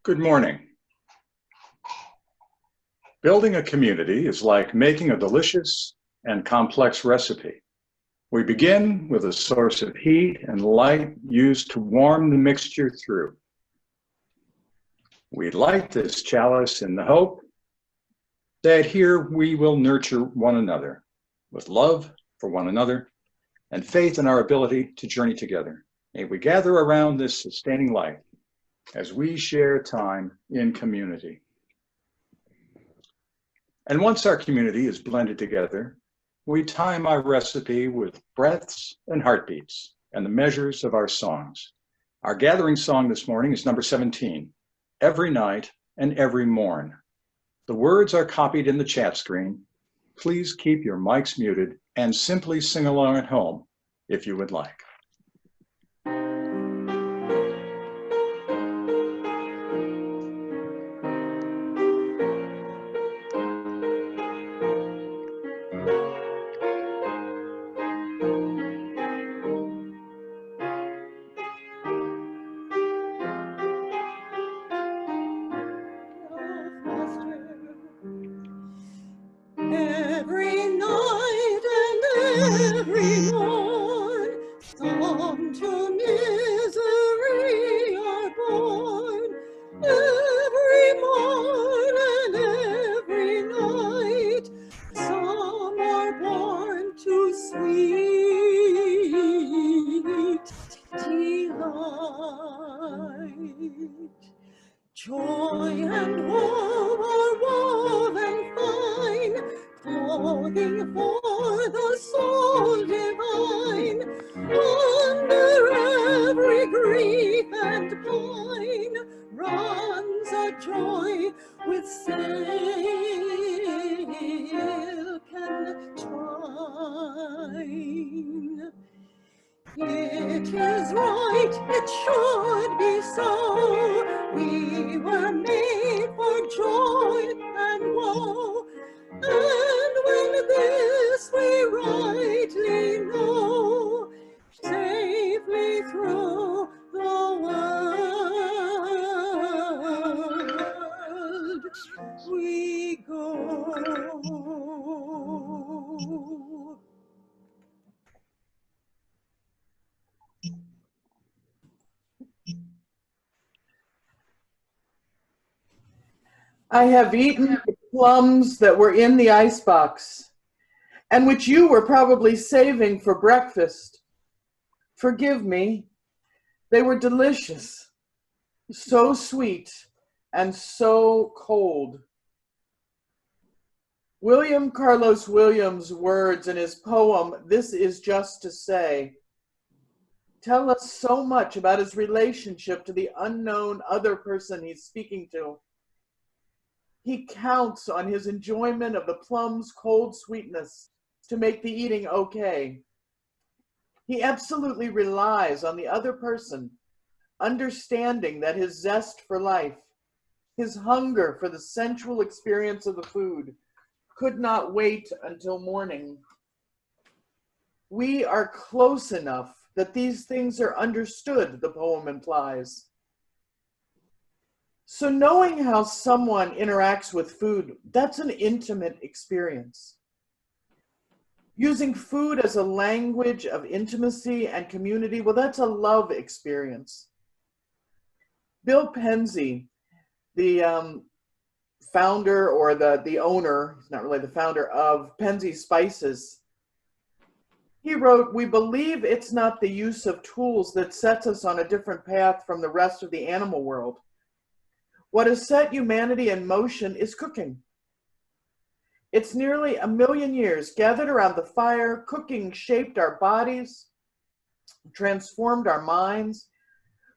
Good morning. Building a community is like making a delicious and complex recipe. We begin with a source of heat and light used to warm the mixture through. We light this chalice in the hope that here we will nurture one another with love for one another and faith in our ability to journey together. May we gather around this sustaining light as we share time in community. And once our community is blended together, we time our recipe with breaths and heartbeats and the measures of our songs. Our gathering song this morning is number 17, Every Night and Every Morn. The words are copied in the chat screen. Please keep your mics muted and simply sing along at home if you would like. Every night and every morn, some to misery are born. Every morn and every night, some are born to sweet delight. Joy and woe are woven fine, clothing for the soul divine. Under every grief and pine runs a joy with silk and twine. It is right, it should be so. We were made for joy and woe. And when this we rightly know, safely through the world we go. I have eaten the plums that were in the icebox, and which you were probably saving for breakfast. Forgive me, they were delicious, so sweet and so cold. William Carlos Williams' words in his poem, This Is Just to Say, tell us so much about his relationship to the unknown other person he's speaking to. He counts on his enjoyment of the plum's cold sweetness to make the eating okay. He absolutely relies on the other person, understanding that his zest for life, his hunger for the sensual experience of the food, could not wait until morning. We are close enough that these things are understood, the poem implies. So knowing how someone interacts with food, that's an intimate experience. Using food as a language of intimacy and community, well, that's a love experience. Bill Penzey, the founder or the owner, he's not really the founder of Penzey Spices, he wrote, "We believe it's not the use of tools that sets us on a different path from the rest of the animal world. What has set humanity in motion is cooking. It's nearly 1 million years gathered around the fire. Cooking shaped our bodies, transformed our minds.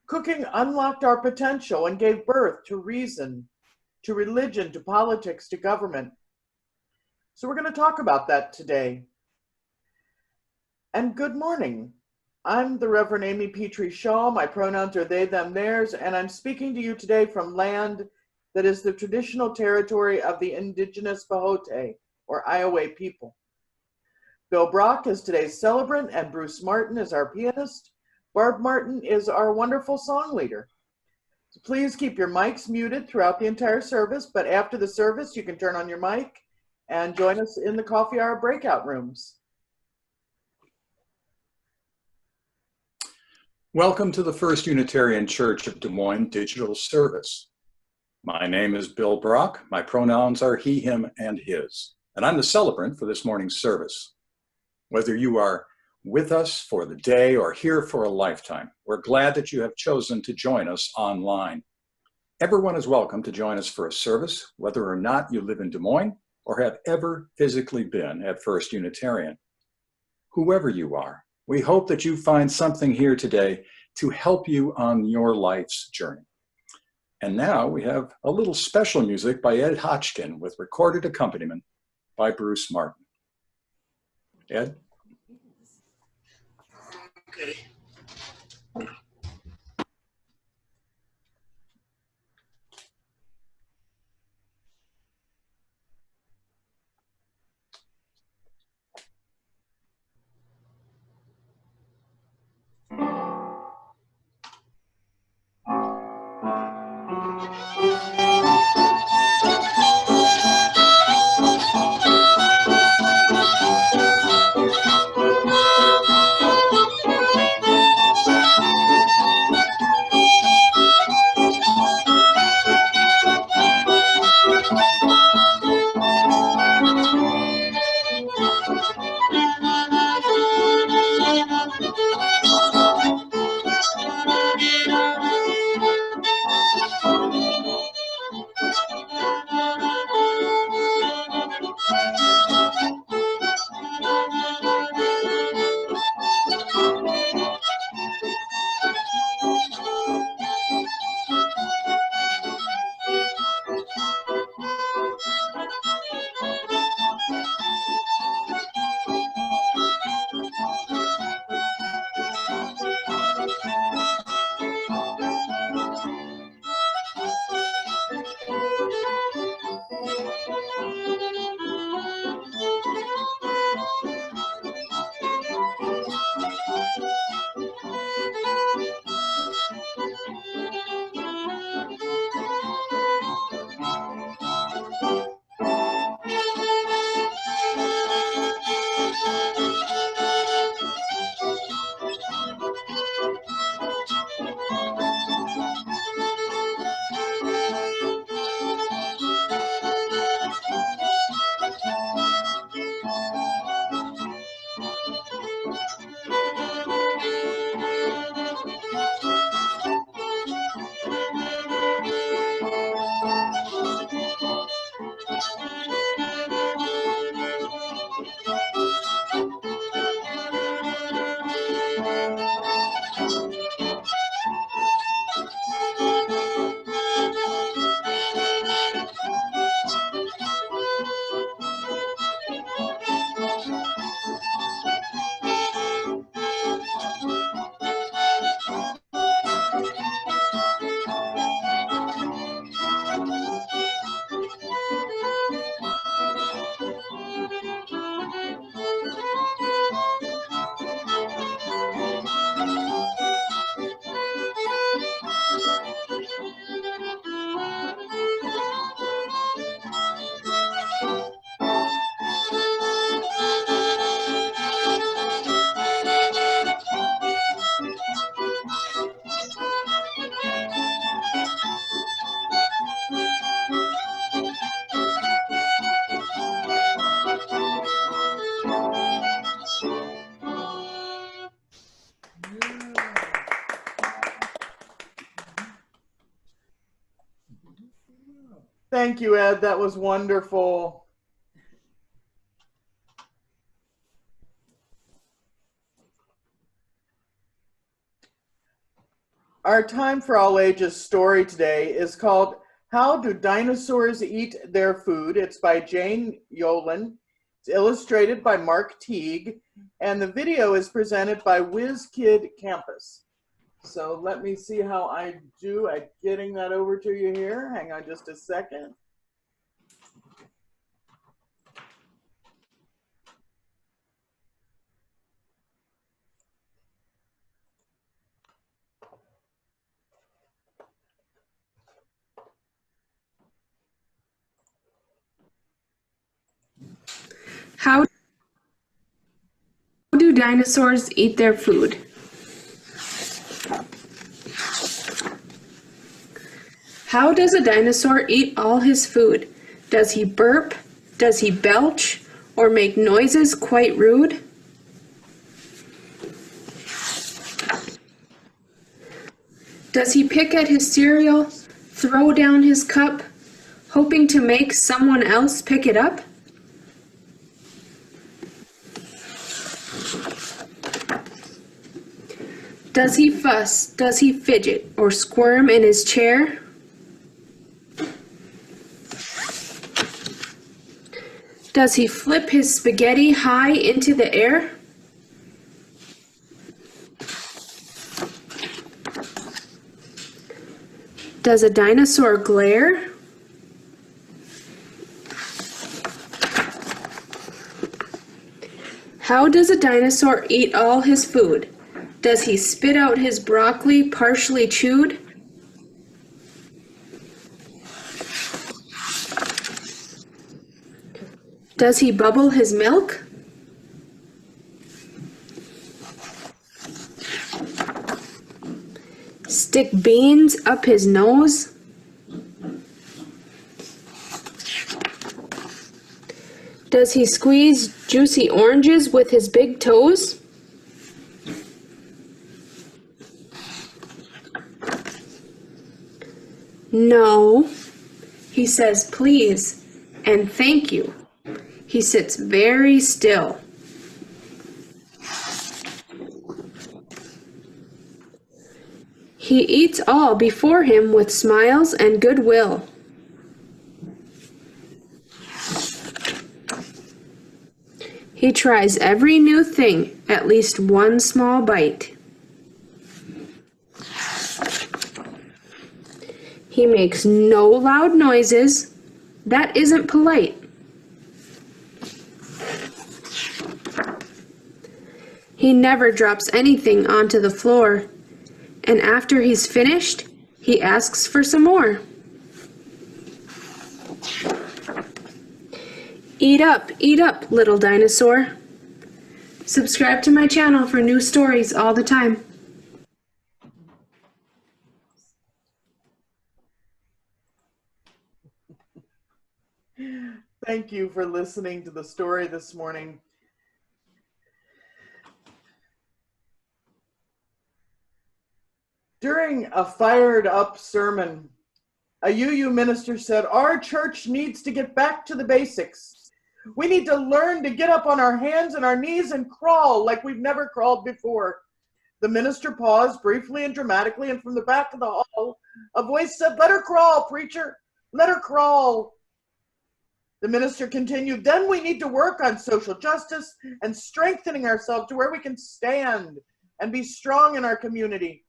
Cooking unlocked our potential and gave birth to reason, to religion, to politics, to government." So we're going to talk about that today. And good morning. I'm the Reverend Amy Petrie Shaw. My pronouns are they, them, theirs, and I'm speaking to you today from land that is the traditional territory of the indigenous Pohote, or Iowa people. Bill Brock is today's celebrant, and Bruce Martin is our pianist. Barb Martin is our wonderful song leader. So please keep your mics muted throughout the entire service, but after the service, you can turn on your mic and join us in the coffee hour breakout rooms. Welcome to the First Unitarian Church of Des Moines Digital Service. My name is Bill Brock. My pronouns are he, him, and his, and I'm the celebrant for this morning's service. Whether you are with us for the day or here for a lifetime, we're glad that you have chosen to join us online. Everyone is welcome to join us for a service, whether or not you live in Des Moines or have ever physically been at First Unitarian. Whoever you are, we hope that you find something here today to help you on your life's journey. And now we have a little special music by Ed Hodgkin with recorded accompaniment by Bruce Martin. Ed? Okay. Thank you, Ed. That was wonderful. Our Time for All Ages story today is called How Do Dinosaurs Eat Their Food? It's by Jane Yolen. It's illustrated by Mark Teague, and the video is presented by WizKid Campus. So let me see how I do at getting that over to you here. Hang on just a second. How do dinosaurs eat their food? How does a dinosaur eat all his food? Does he burp? Does he belch? Or make noises quite rude? Does he pick at his cereal, throw down his cup, hoping to make someone else pick it up? Does he fuss? Does he fidget or squirm in his chair? Does he flip his spaghetti high into the air? Does a dinosaur glare? How does a dinosaur eat all his food? Does he spit out his broccoli partially chewed? Does he bubble his milk? Stick beans up his nose? Does he squeeze juicy oranges with his big toes? No. He says please and thank you. He sits very still. He eats all before him with smiles and goodwill. He tries every new thing, at least one small bite. He makes no loud noises. That isn't polite. He never drops anything onto the floor, and after he's finished, he asks for some more. Eat up, little dinosaur. Subscribe to my channel for new stories all the time. Thank you for listening to the story this morning. During a fired up sermon, a UU minister said, "Our church needs to get back to the basics. We need to learn to get up on our hands and our knees and crawl like we've never crawled before." The minister paused briefly and dramatically, and from the back of the hall, a voice said, "Let her crawl, preacher, let her crawl." The minister continued, "Then we need to work on social justice and strengthening ourselves to where we can stand and be strong in our community."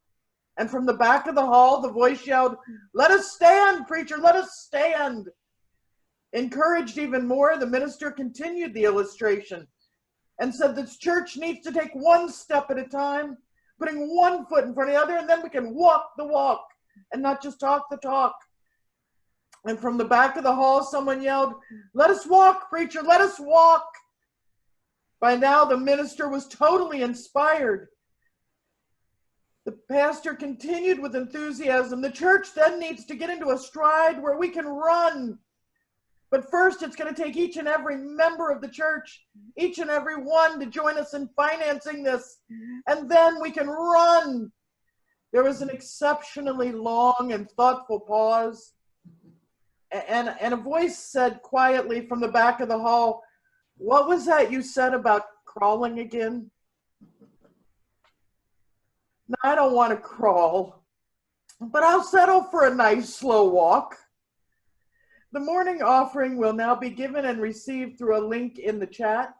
And from the back of the hall, the voice yelled, "Let us stand, preacher, let us stand." Encouraged even more, the minister continued the illustration and said this church needs to take one step at a time, putting one foot in front of the other, and then we can walk the walk and not just talk the talk. And from the back of the hall, someone yelled, "Let us walk, preacher, let us walk." By now, the minister was totally inspired. The pastor continued with enthusiasm. "The church then needs to get into a stride where we can run. But first, it's going to take each and every member of the church, each and every one, to join us in financing this. And then we can run." There was an exceptionally long and thoughtful pause. And a voice said quietly from the back of the hall, "What was that you said about crawling again?" "No, I don't want to crawl, but I'll settle for a nice slow walk." The morning offering will now be given and received through a link in the chat.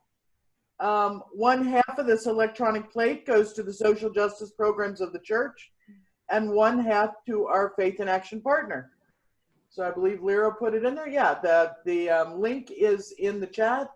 One half of this electronic plate goes to the social justice programs of the church, and one half to our Faith in Action partner. So I believe Lyra put it in there. Yeah, the link is in the chat.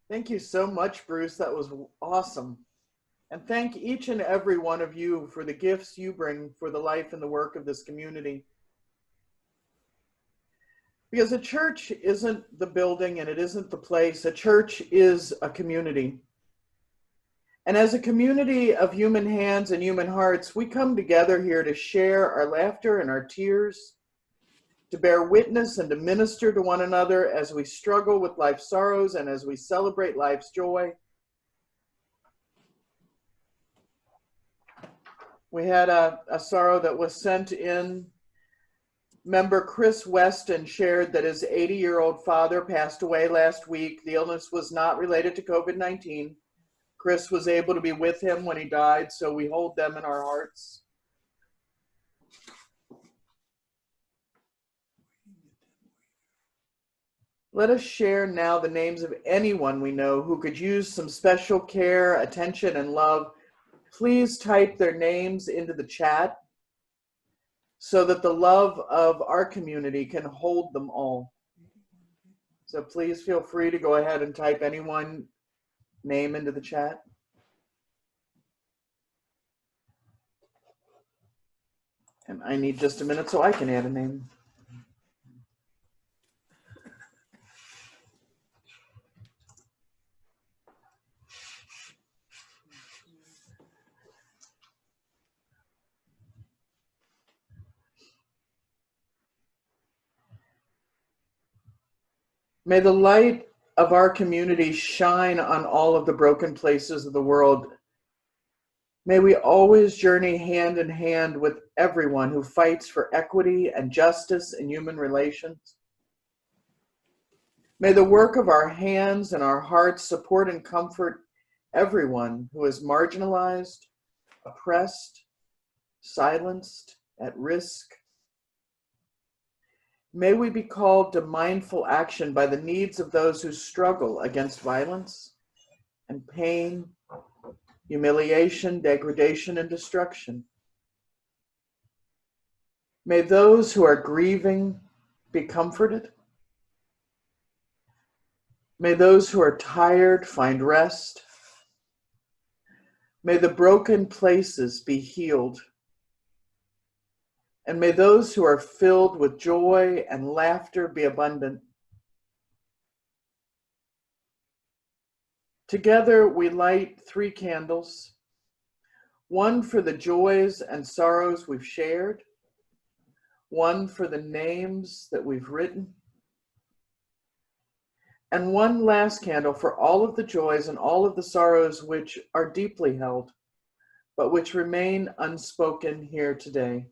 Thank you so much, Bruce. That was awesome. And thank each and every one of you for the gifts you bring for the life and the work of this community. Because a church isn't the building and it isn't the place. A church is a community. And as a community of human hands and human hearts, we come together here to share our laughter and our tears, to bear witness and to minister to one another as we struggle with life's sorrows and as we celebrate life's joy. We had a sorrow that was sent in. Member Chris Weston shared that his 80-year-old father passed away last week. The illness was not related to COVID-19. Chris was able to be with him when he died, so we hold them in our hearts. Let us share now the names of anyone we know who could use some special care, attention, and love. Please type their names into the chat so that the love of our community can hold them all. So please feel free to go ahead and type anyone's name into the chat. And I need just a minute so I can add a name. May the light of our community shine on all of the broken places of the world. May we always journey hand in hand with everyone who fights for equity and justice in human relations. May the work of our hands and our hearts support and comfort everyone who is marginalized, oppressed, silenced, at risk. May we be called to mindful action by the needs of those who struggle against violence and pain, humiliation, degradation, and destruction. May those who are grieving be comforted. May those who are tired find rest. May the broken places be healed. And may those who are filled with joy and laughter be abundant. Together we light 3 candles, one for the joys and sorrows we've shared, one for the names that we've written, and one last candle for all of the joys and all of the sorrows which are deeply held, but which remain unspoken here today.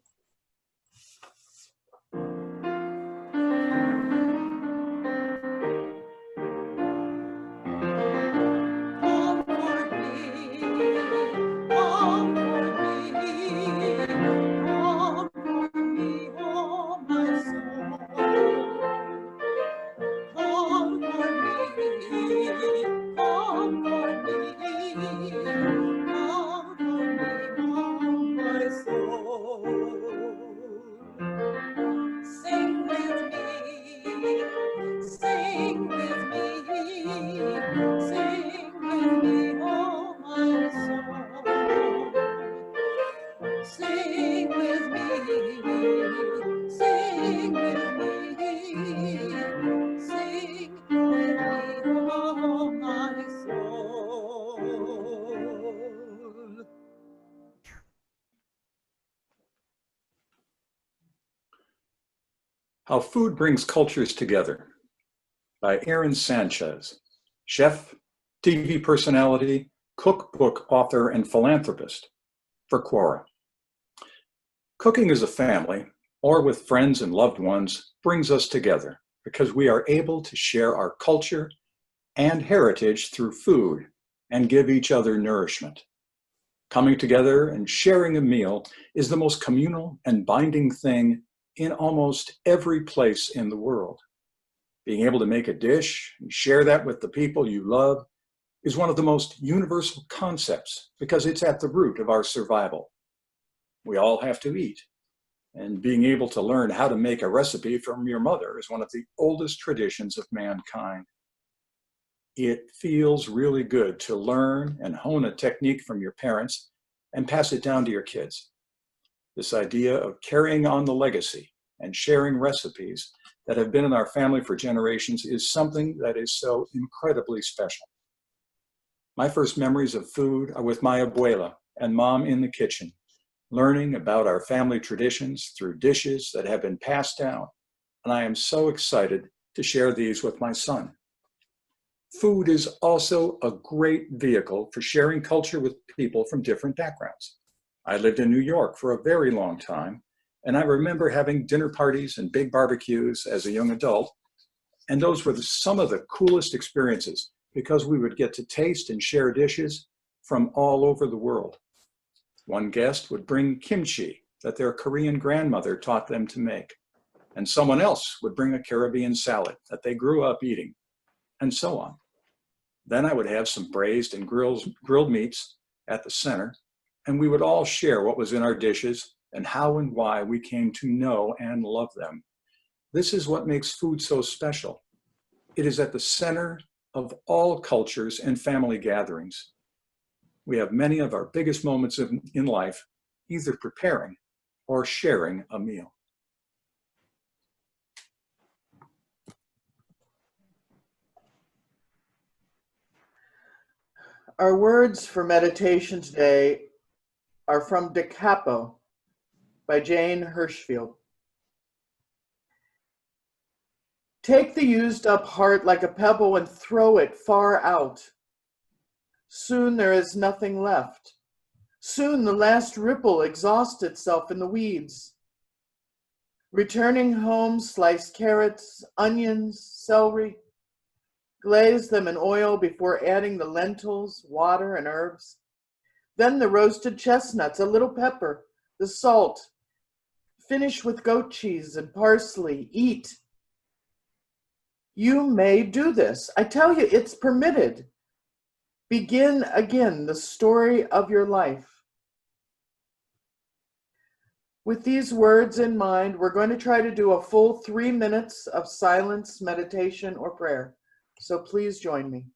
How Food Brings Cultures Together by Aaron Sanchez, chef, TV personality, cookbook author, and philanthropist for Quora. Cooking as a family or with friends and loved ones brings us together because we are able to share our culture and heritage through food and give each other nourishment. Coming together and sharing a meal is the most communal and binding thing in almost every place in the world. Being able to make a dish and share that with the people you love is one of the most universal concepts because it's at the root of our survival. We all have to eat, and being able to learn how to make a recipe from your mother is one of the oldest traditions of mankind. It feels really good to learn and hone a technique from your parents and pass it down to your kids. This idea of carrying on the legacy and sharing recipes that have been in our family for generations is something that is so incredibly special. My first memories of food are with my abuela and mom in the kitchen, learning about our family traditions through dishes that have been passed down, and I am so excited to share these with my son. Food is also a great vehicle for sharing culture with people from different backgrounds. I lived in New York for a very long time, and I remember having dinner parties and big barbecues as a young adult, and those were some of the coolest experiences because we would get to taste and share dishes from all over the world. One guest would bring kimchi that their Korean grandmother taught them to make, and someone else would bring a Caribbean salad that they grew up eating, and so on. Then I would have some braised and grilled meats at the center, and we would all share what was in our dishes and how and why we came to know and love them. This is what makes food so special. It is at the center of all cultures and family gatherings. We have many of our biggest moments in life either preparing or sharing a meal. Our words for meditation today are from Da Capo by Jane Hirschfield. Take the used up heart like a pebble and throw it far out. Soon there is nothing left. Soon the last ripple exhausts itself in the weeds. Returning home, slice carrots, onions, celery, glaze them in oil before adding the lentils, water, and herbs. Then the roasted chestnuts, a little pepper, the salt. Finish with goat cheese and parsley. Eat. You may do this. I tell you, it's permitted. Begin again the story of your life. With these words in mind, we're going to try to do a full 3 minutes of silence, meditation, or prayer. So please join me.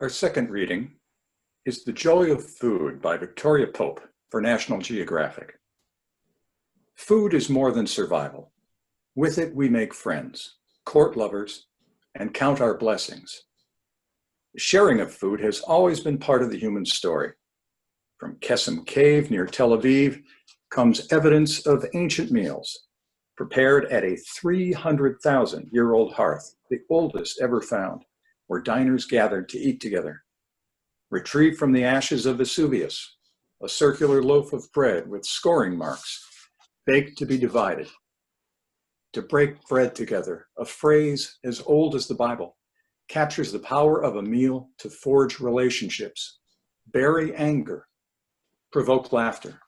Our second reading is The Joy of Food by Victoria Pope for National Geographic. Food is more than survival. With it, we make friends, court lovers, and count our blessings. The sharing of food has always been part of the human story. From Kesem Cave near Tel Aviv comes evidence of ancient meals prepared at a 300,000-year-old hearth, the oldest ever found, where diners gathered to eat together. Retrieved from the ashes of Vesuvius, a circular loaf of bread with scoring marks, baked to be divided. To break bread together, a phrase as old as the Bible, captures the power of a meal to forge relationships, bury anger, provoke laughter.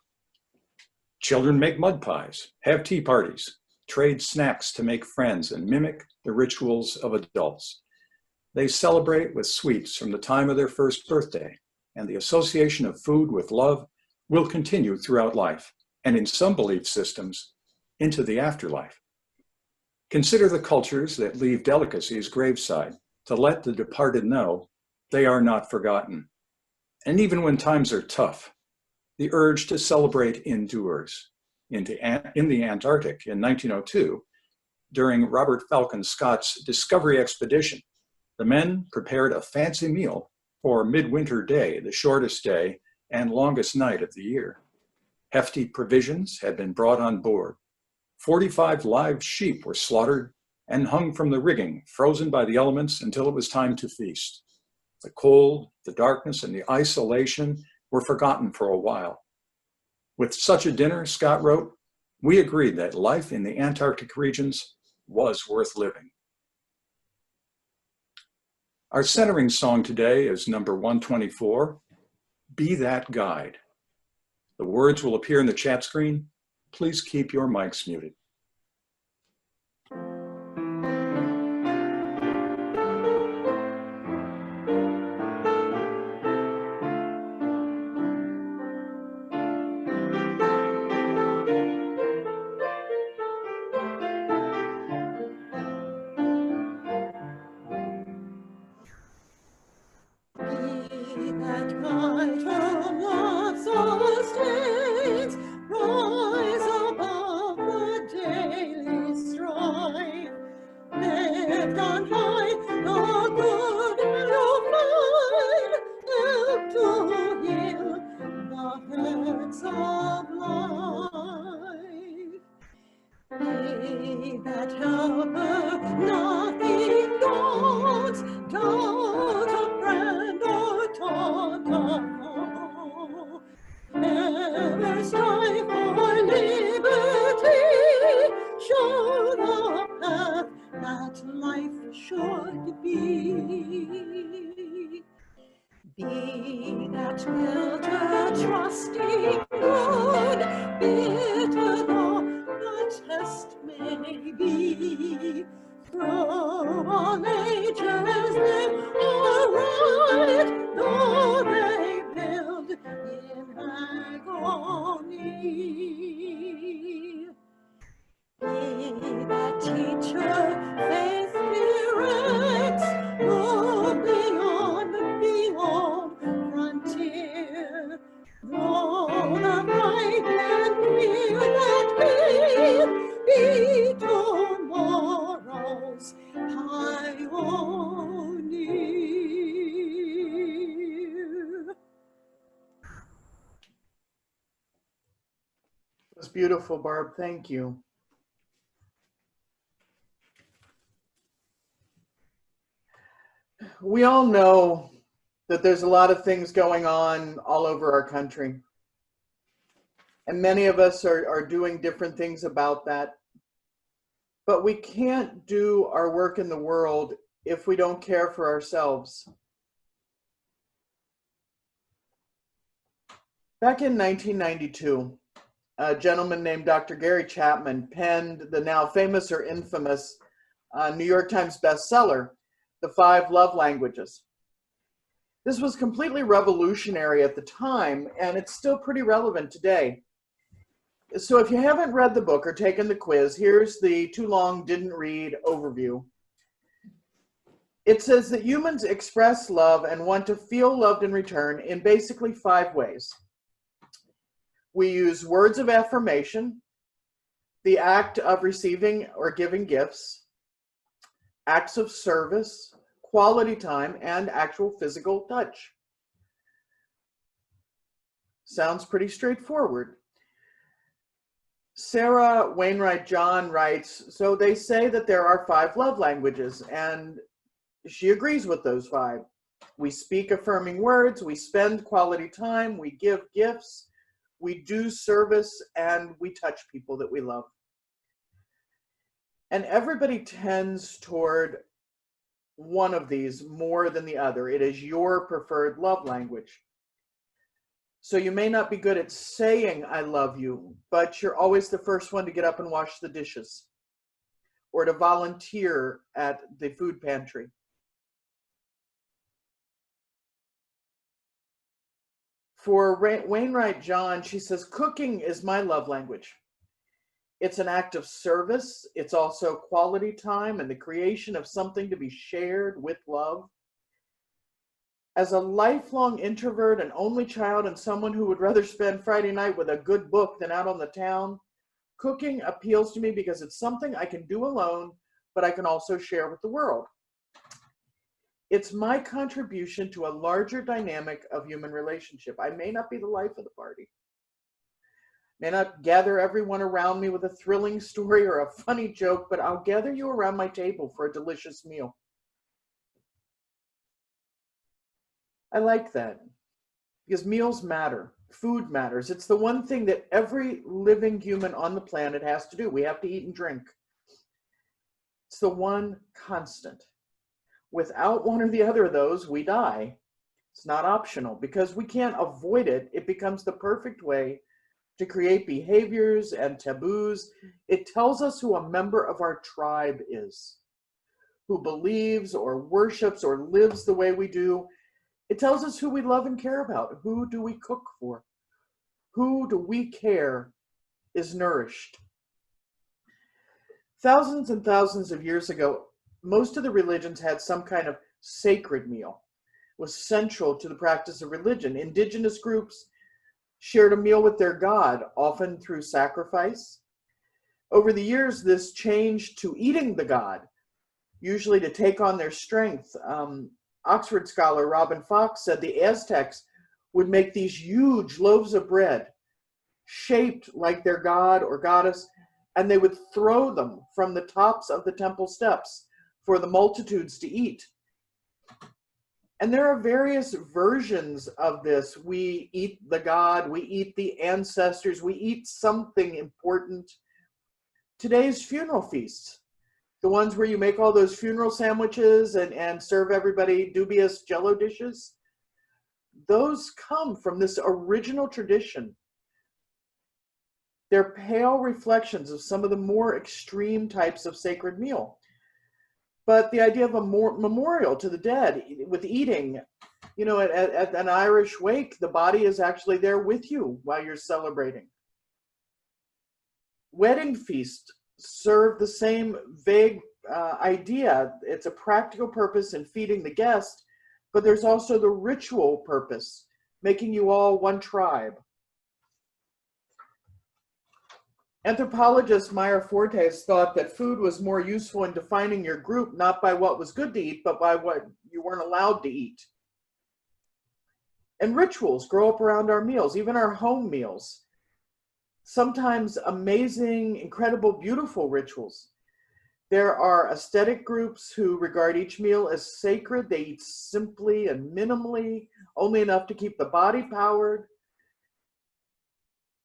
Children make mud pies, have tea parties, trade snacks to make friends, and mimic the rituals of adults. They celebrate with sweets from the time of their first birthday and the association of food with love will continue throughout life, and in some belief systems, into the afterlife. Consider the cultures that leave delicacies graveside to let the departed know they are not forgotten. And even when times are tough, the urge to celebrate endures. In the Antarctic in 1902, during Robert Falcon Scott's Discovery Expedition, the men prepared a fancy meal for Midwinter Day, the shortest day and longest night of the year. Hefty provisions had been brought on board. 45 live sheep were slaughtered and hung from the rigging, frozen by the elements until it was time to feast. The cold, the darkness, and the isolation were forgotten for a while. With such a dinner, Scott wrote, we agreed that life in the Antarctic regions was worth living. Our centering song today is number 124, Be That Guide. The words will appear in the chat screen. Please keep your mics muted. Be that guide whom love sustains, rise above the daily strife. Lift on high the good you find, help to heal the hurts of life. Be that helper, nothing daunts, doubt of friend or taunt of foe. Ever strive for liberty, show the path that life should be. Be that builder, trusting good, bitter though the test may be. Through all ages they are right, though they build in agony. Be that teacher, faith directs, move beyond the home frontier. Though the fight and fear that be tomorrow's pioneer. It was beautiful, Barb. Thank you. We all know that there's a lot of things going on all over our country. And many of us are doing different things about that. But we can't do our work in the world if we don't care for ourselves. Back in 1992, a gentleman named Dr. Gary Chapman penned the now famous or infamous New York Times bestseller, The 5 Love Languages. This was completely revolutionary at the time, and it's still pretty relevant today. So if you haven't read the book or taken the quiz, here's the too long didn't read overview. It says that humans express love and want to feel loved in return in basically 5 ways. We use words of affirmation, the act of receiving or giving gifts, acts of service, quality time, and actual physical touch. Sounds pretty straightforward. Sarah Wainwright John writes, so they say that there are 5 love languages, and she agrees with those 5. We speak affirming words, we spend quality time, we give gifts, we do service, and we touch people that we love. And everybody tends toward one of these more than the other. It is your preferred love language. So you may not be good at saying I love you, but you're always the first one to get up and wash the dishes or to volunteer at the food pantry. For Wainwright John, she says, cooking is my love language. It's an act of service. It's also quality time and the creation of something to be shared with love. As a lifelong introvert, an only child, and someone who would rather spend Friday night with a good book than out on the town, cooking appeals to me because it's something I can do alone, but I can also share with the world. It's my contribution to a larger dynamic of human relationship. I may not be the life of the party, may not gather everyone around me with a thrilling story or a funny joke, but I'll gather you around my table for a delicious meal. I like that because meals matter. Food matters. It's the one thing that every living human on the planet has to do. We have to eat and drink. It's the one constant. Without one or the other of those, we die. It's not optional because we can't avoid it. It becomes the perfect way to create behaviors and taboos. It tells us who a member of our tribe is, who believes or worships or lives the way we do. It tells us who we love and care about. Who do we cook for? Who do we care is nourished? Thousands and thousands of years ago, most of the religions had some kind of sacred meal. It was central to the practice of religion. Indigenous groups shared a meal with their god, often through sacrifice. Over the years, this changed to eating the god, usually to take on their strength. Oxford scholar Robin Fox said the Aztecs would make these huge loaves of bread shaped like their god or goddess, and they would throw them from the tops of the temple steps for the multitudes to eat. And there are various versions of this. We eat the god, we eat the ancestors, we eat something important. Today's funeral feasts, the ones where you make all those funeral sandwiches and serve everybody dubious jello dishes, those come from this original tradition. They're pale reflections of some of the more extreme types of sacred meal. But the idea of a memorial to the dead with eating, you know, at an Irish wake, the body is actually there with you while you're celebrating. Wedding feasts serve the same vague idea. It's a practical purpose in feeding the guest, but there's also the ritual purpose, making you all one tribe. Anthropologist Meyer Fortes thought that food was more useful in defining your group, not by what was good to eat, but by what you weren't allowed to eat. And rituals grow up around our meals, even our home meals. Sometimes amazing, incredible, beautiful rituals. There are aesthetic groups who regard each meal as sacred. They eat simply and minimally, only enough to keep the body powered.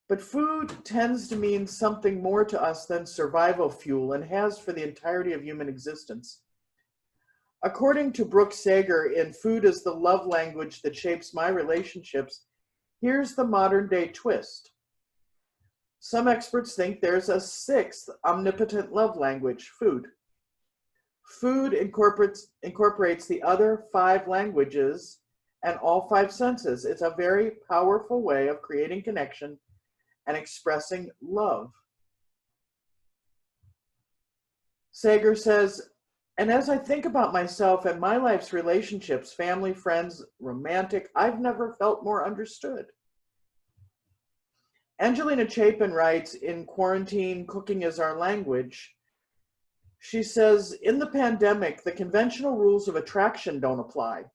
But food tends to mean something more to us than survival fuel, and has for the entirety of human existence. According to Brooke Sager in Food is the Love Language That Shapes My Relationships, here's the modern day twist. Some experts think there's a sixth omnipotent love language, food. Food incorporates the other 5 languages and all 5 senses. It's a very powerful way of creating connection and expressing love. Sager says, and as I think about myself and my life's relationships, family, friends, romantic, I've never felt more understood. Angelina Chapin writes in Quarantine, Cooking is Our Language. She says, in the pandemic, the conventional rules of attraction don't apply.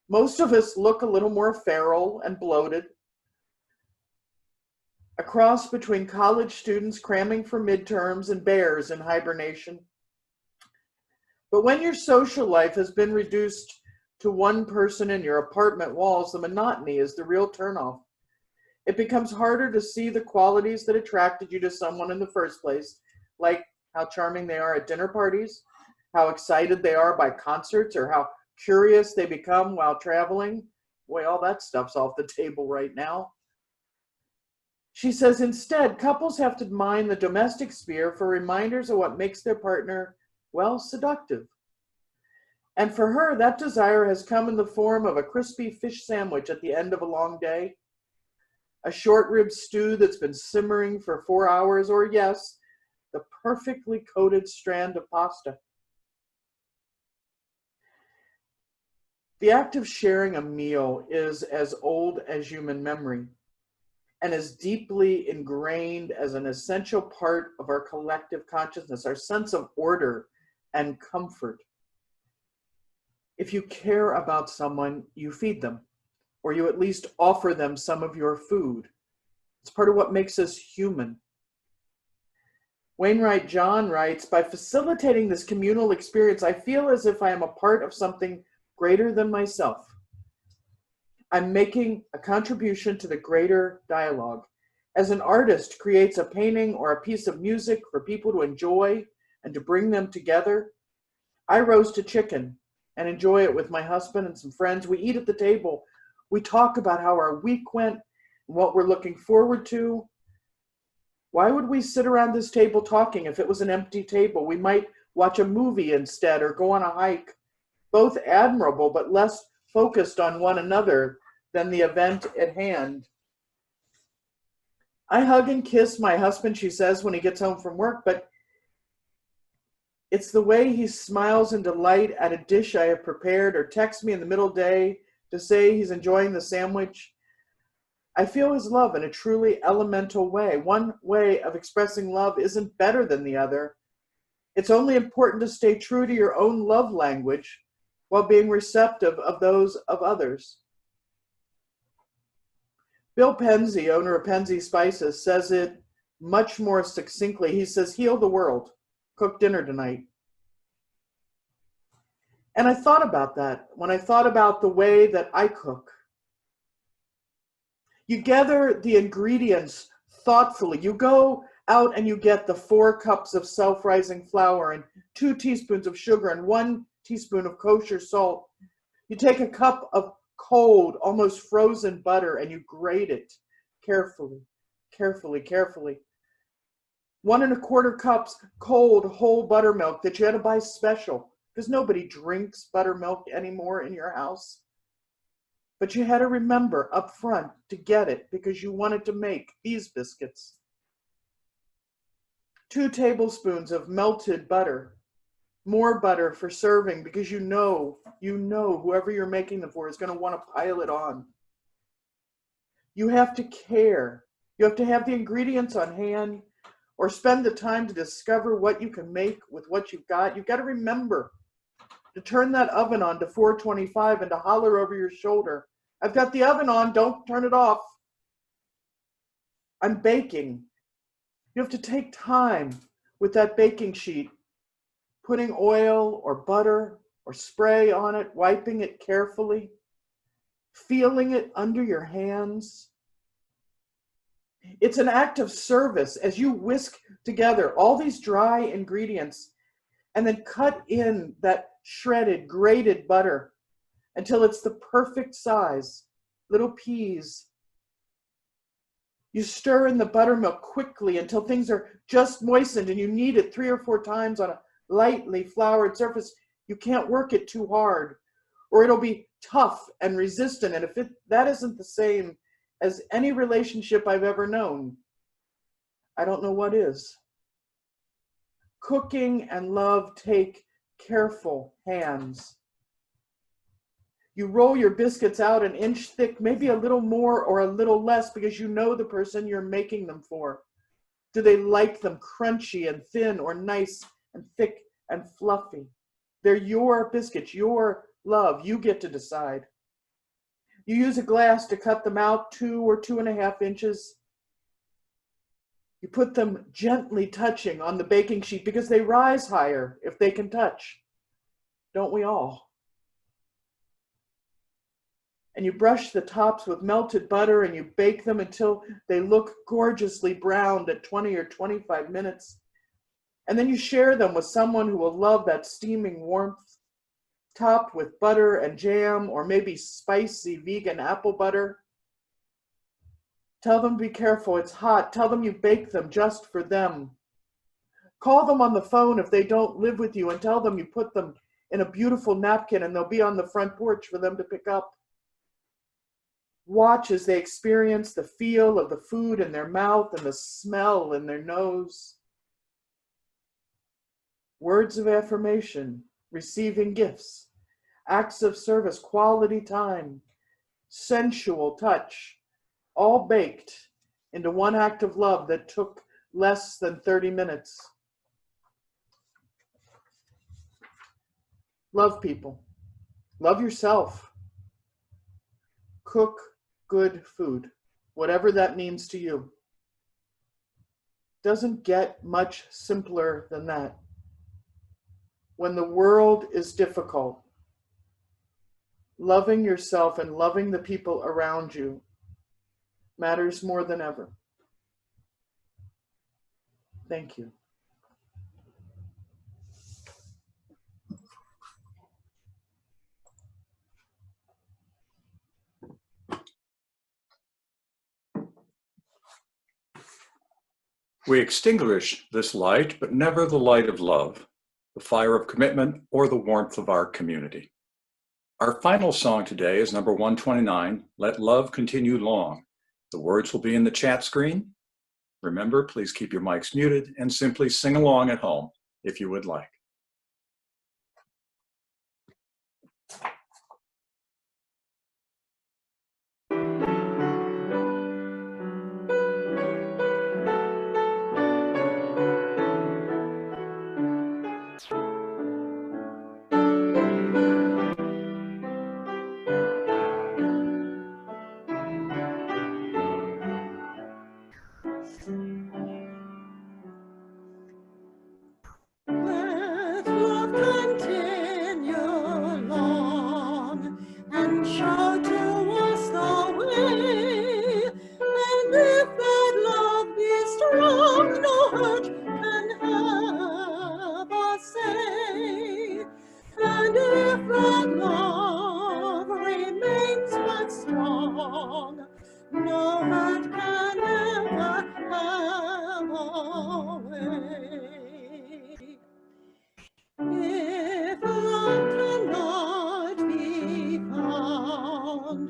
Most of us look a little more feral and bloated, a cross between college students cramming for midterms and bears in hibernation. But when your social life has been reduced to one person in your apartment walls, the monotony is the real turnoff. It becomes harder to see the qualities that attracted you to someone in the first place, like how charming they are at dinner parties, how excited they are by concerts, or how curious they become while traveling. Boy, all that stuff's off the table right now. She says, instead, couples have to mine the domestic sphere for reminders of what makes their partner, well, seductive. And for her, that desire has come in the form of a crispy fish sandwich at the end of a long day, a short rib stew that's been simmering for 4 hours, or yes, the perfectly coated strand of pasta. The act of sharing a meal is as old as human memory and as deeply ingrained as an essential part of our collective consciousness, our sense of order and comfort. If you care about someone, you feed them, or you at least offer them some of your food. It's part of what makes us human. Wainwright John writes, by facilitating this communal experience, I feel as if I am a part of something greater than myself. I'm making a contribution to the greater dialogue. As an artist creates a painting or a piece of music for people to enjoy and to bring them together, I roast a chicken and enjoy it with my husband and some friends. We eat at the table. We talk about how our week went and what we're looking forward to. Why would we sit around this table talking if it was an empty table? We might watch a movie instead or go on a hike. Both admirable, but less focused on one another than the event at hand. I hug and kiss my husband, she says, when he gets home from work, but it's the way he smiles in delight at a dish I have prepared or texts me in the middle day to say he's enjoying the sandwich. I feel his love in a truly elemental way. One way of expressing love isn't better than the other. It's only important to stay true to your own love language while being receptive of those of others. Bill Penzey, owner of Penzey Spices, says it much more succinctly. He says, heal the world, cook dinner tonight. And I thought about that when I thought about the way that I cook. You gather the ingredients thoughtfully. You go out and you get the 4 cups of self-rising flour and 2 teaspoons of sugar and 1 teaspoon of kosher salt. You take a cup of cold, almost frozen butter and you grate it carefully, carefully, carefully. 1 1/4 cups cold whole buttermilk that you had to buy special because nobody drinks buttermilk anymore in your house. But you had to remember up front to get it because you wanted to make these biscuits. 2 tablespoons of melted butter, more butter for serving because you know whoever you're making them for is going to want to pile it on. You have to care. You have to have the ingredients on hand or spend the time to discover what you can make with what you've got. You've got to remember to turn that oven on to 425 and to holler over your shoulder, I've got the oven on, don't turn it off. I'm baking. You have to take time with that baking sheet, putting oil or butter or spray on it, wiping it carefully, feeling it under your hands. It's an act of service as you whisk together all these dry ingredients and then cut in that shredded, grated butter until it's the perfect size, little peas. You stir in the buttermilk quickly until things are just moistened and you knead it 3 or 4 times on a lightly floured surface. You can't work it too hard or it'll be tough and resistant. And if that isn't the same as any relationship I've ever known, I don't know what is. Cooking and love take careful hands. You roll your biscuits out 1 inch thick, maybe a little more or a little less because you know the person you're making them for. Do they like them crunchy and thin or nice and thick and fluffy? They're your biscuits, your love. You get to decide. You use a glass to cut them out 2 or 2.5 inches. You put them gently touching on the baking sheet because they rise higher if they can touch. Don't we all? And you brush the tops with melted butter and you bake them until they look gorgeously browned at 20 or 25 minutes. And then you share them with someone who will love that steaming warmth, topped with butter and jam or maybe spicy vegan apple butter. Tell them be careful, it's hot. Tell them you bake them just for them. Call them on the phone if they don't live with you and tell them you put them in a beautiful napkin and they'll be on the front porch for them to pick up. Watch as they experience the feel of the food in their mouth and the smell in their nose. Words of affirmation, receiving gifts, acts of service, quality time, sensual touch, all baked into one act of love that took less than 30 minutes. Love people. Love yourself. Cook good food, whatever that means to you. Doesn't get much simpler than that. When the world is difficult, loving yourself and loving the people around you matters more than ever. Thank you. We extinguish this light, but never the light of love, the fire of commitment, or the warmth of our community. Our final song today is number 129, Let Love Continue Long. The words will be in the chat screen. Remember, please keep your mics muted and simply sing along at home if you would like. Let love continue long and show to us the way. And if that love be strong, no hurt can have us say. And if that love remains but strong, no hurt can ever have our way. If love cannot be found,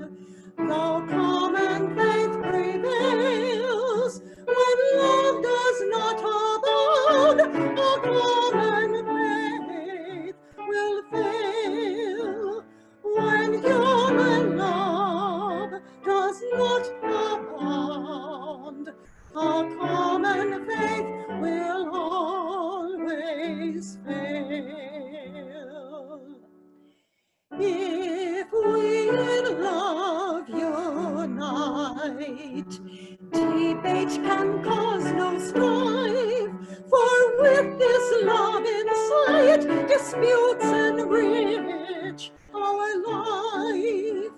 though common faith prevails, when love does not abound, our common faith will fail. When human love does not abound, our common faith will always fail. If we in love unite, debate can cause no strife, for with this love in sight, disputes enrich our life.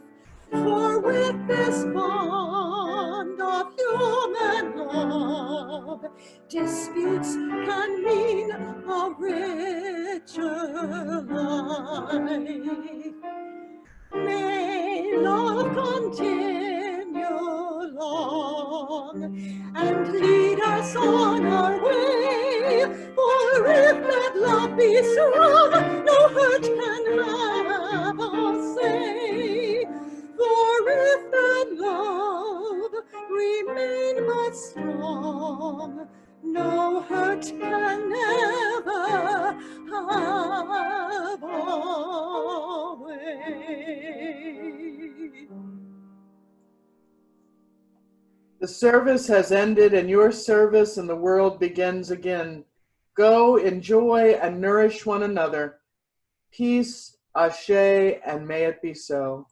For with this bond of human love, disputes can mean a richer life. May love continue long and lead us on our way. For if that love be strong, no hurt can have us say. For if that love remain but strong, no hurt can ever have our way. The service has ended and your service in the world begins again. Go, enjoy, and nourish one another. Peace, ashe, and may it be so.